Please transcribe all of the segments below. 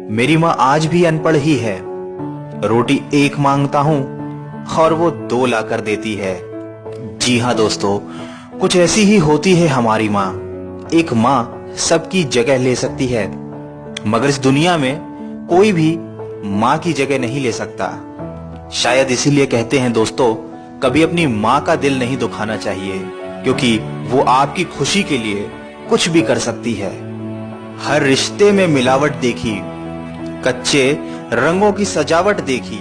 मेरी माँ आज भी अनपढ़ ही है। रोटी एक मांगता हूँ और वो दो लाकर देती है। जी हाँ दोस्तों, कुछ ऐसी ही होती है हमारी माँ। एक माँ सबकी जगह ले सकती है, मगर इस दुनिया में कोई भी माँ की जगह नहीं ले सकता। शायद इसीलिए कहते हैं दोस्तों, कभी अपनी माँ का दिल नहीं दुखाना चाहिए, क्योंकि वो आपकी खुशी के लिए कुछ भी कर सकती है। हर रिश्ते में मिलावट देखी, कच्चे रंगों की सजावट देखी,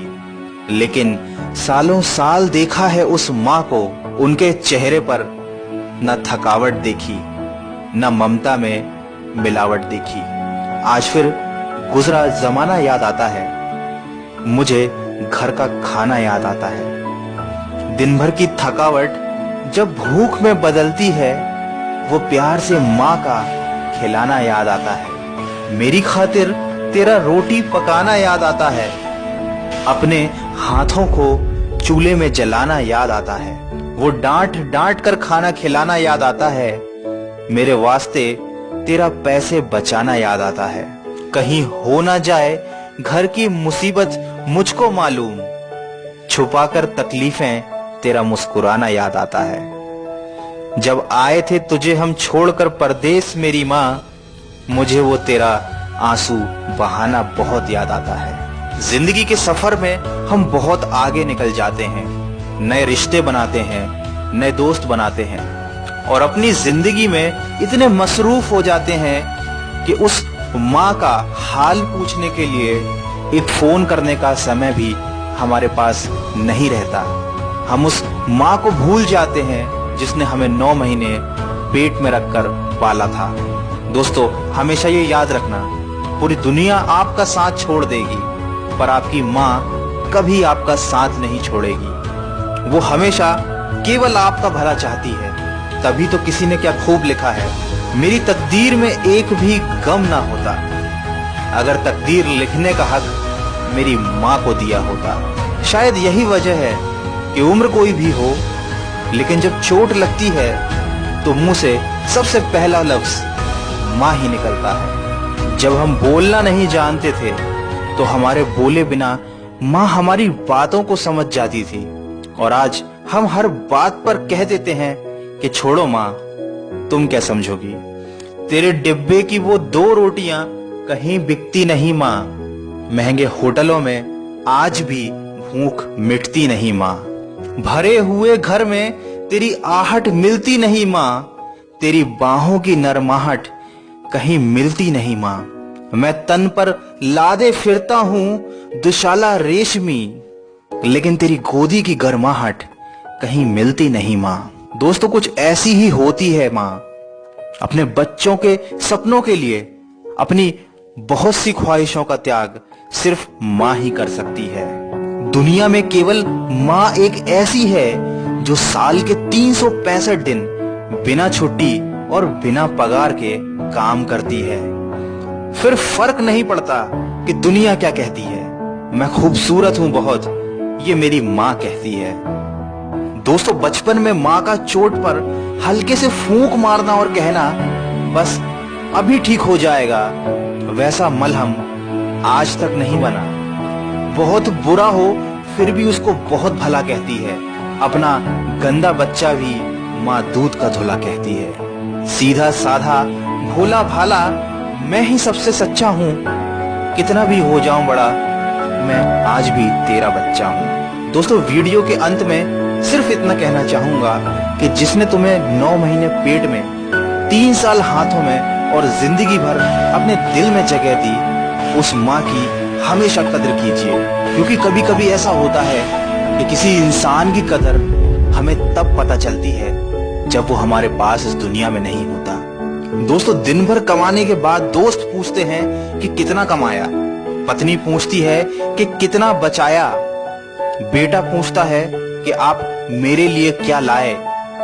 लेकिन सालों साल देखा है उस माँ को, उनके चेहरे पर न थकावट देखी, न ममता में मिलावट देखी। आज फिर गुजरा जमाना याद आता है, मुझे घर का खाना याद आता है। दिन भर की थकावट जब भूख में बदलती है, वो प्यार से माँ का खिलाना याद आता है। मेरी खातिर तेरा रोटी पकाना याद आता है, अपने हाथों को चूल्हे में जलाना याद आता है। वो डांट डांट कर खाना खिलाना याद आता है, मेरे वास्ते तेरा पैसे बचाना याद आता है। कहीं हो ना जाए घर की मुसीबत मुझको मालूम, छुपाकर तकलीफें तेरा मुस्कुराना याद आता है। जब आए थे तुझे हम छोड़कर परदेस मेरी माँ, मुझे वो तेरा आंसू बहाना बहुत याद आता है। जिंदगी के सफर में हम बहुत आगे निकल जाते हैं, नए रिश्ते बनाते हैं, नए दोस्त बनाते हैं, और अपनी जिंदगी में इतने मसरूफ हो जाते हैं कि उस माँ का हाल पूछने के लिए एक फोन करने का समय भी हमारे पास नहीं रहता। हम उस माँ को भूल जाते हैं जिसने हमें 9 महीने पेट में रखकर पाला था। दोस्तों, हमेशा ये याद रखना, पूरी दुनिया आपका साथ छोड़ देगी, पर आपकी माँ कभी आपका साथ नहीं छोड़ेगी। वो हमेशा केवल आपका भला चाहती है। तभी तो किसी ने क्या खूब लिखा है, मेरी तकदीर में एक भी गम ना होता, अगर तकदीर लिखने का हक मेरी माँ को दिया होता। शायद यही वजह है कि उम्र कोई भी हो, लेकिन जब चोट लगती है तो मुंह से सबसे पहला लफ्ज माँ ही निकलता है। जब हम बोलना नहीं जानते थे तो हमारे बोले बिना माँ हमारी बातों को समझ जाती थी, और आज हम हर बात पर कह देते हैं कि छोड़ो माँ, तुम क्या समझोगी। तेरे डिब्बे की वो 2 रोटियां कहीं बिकती नहीं माँ, महंगे होटलों में आज भी भूख मिटती नहीं माँ। भरे हुए घर में तेरी आहट मिलती नहीं माँ, तेरी बाहों की नरमाहट कहीं मिलती नहीं माँ। मैं तन पर लादे फिरता हूँ दुशाला रेशमी, लेकिन तेरी गोदी की गर्माहट कहीं मिलती नहीं माँ। दोस्तों, कुछ ऐसी ही होती है माँ, अपने बच्चों के सपनों के लिए अपनी बहुत सी ख्वाहिशों का त्याग सिर्फ माँ ही कर सकती है। दुनिया में केवल माँ एक ऐसी है जो साल के 365 दिन बिना छुट्टी और बिना पगार के काम करती है। फिर फर्क नहीं पड़ता कि दुनिया क्या कहती है, मैं खूबसूरत हूं बहुत, ये मेरी माँ कहती है। दोस्तों, बचपन में माँ का चोट पर हल्के से फूंक मारना और कहना बस अभी ठीक हो जाएगा, वैसा मलहम आज तक नहीं बना। बहुत बुरा हो फिर भी उसको बहुत भला कहती है, अपना गंदा बच्चा भी माँ दूध का धुला कहती है। सीधा साधा भोला भाला मैं ही सबसे सच्चा हूँ, कितना भी हो जाऊं बड़ा मैं आज भी तेरा बच्चा हूँ। दोस्तों, वीडियो के अंत में सिर्फ इतना कहना चाहूंगा कि जिसने तुम्हें 9 महीने पेट में, 3 साल हाथों में और जिंदगी भर अपने दिल में जगह दी, उस माँ की हमेशा कदर कीजिए, क्योंकि कभी कभी ऐसा होता है कि किसी इंसान की कदर हमें तब पता चलती है जब वो हमारे पास इस दुनिया में नहीं होता। दोस्तों, दिन भर कमाने के बाद दोस्त पूछते हैं कि कितना कमाया, पत्नी पूछती है कि कितना बचाया, बेटा पूछता है कि आप मेरे लिए क्या लाए,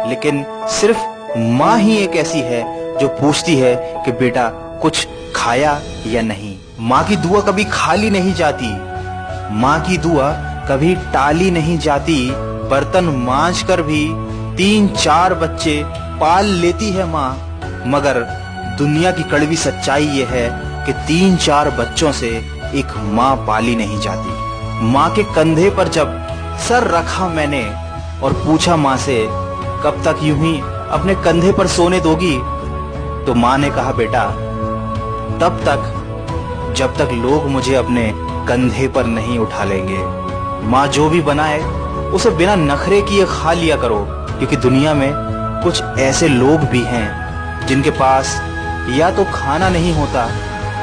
लेकिन सिर्फ माँ ही एक ऐसी है जो पूछती है कि बेटा कुछ खाया या नहीं। माँ की दुआ कभी खाली नहीं जाती, माँ की दुआ कभी टाली नहीं जाती। बर्तन मांज कर भी 3-4 बच्चे पाल लेती है माँ, मगर दुनिया की कड़वी सच्चाई ये है कि 3-4 बच्चों से एक माँ पाली नहीं जाती। माँ के कंधे पर जब सर रखा मैंने और पूछा माँ से कब तक यूं ही अपने कंधे पर सोने दोगी, तो माँ ने कहा बेटा तब तक जब तक लोग मुझे अपने कंधे पर नहीं उठा लेंगे। माँ जो भी बनाए उसे बिना नखरे किए खा लिया करो, क्योंकि दुनिया में कुछ ऐसे लोग भी हैं जिनके पास या तो खाना नहीं होता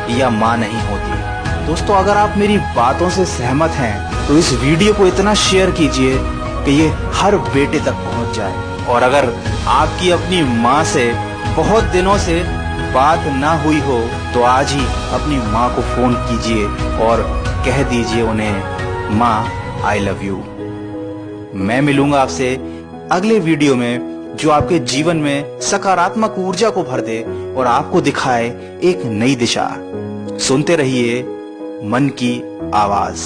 या माँ नहीं होती। दोस्तों, अगर आप मेरी बातों से सहमत हैं तो इस वीडियो को इतना शेयर कीजिए कि ये हर बेटे तक पहुंच जाए। और अगर आपकी अपनी माँ से बहुत दिनों से बात ना हुई हो तो आज ही अपनी माँ को फोन कीजिए और कह दीजिए उन्हें माँ आई लव यू। मैं मिलूंगा आपसे अगले वीडियो में जो आपके जीवन में सकारात्मक ऊर्जा को भर दे और आपको दिखाए एक नई दिशा। सुनते रहिए मन की आवाज।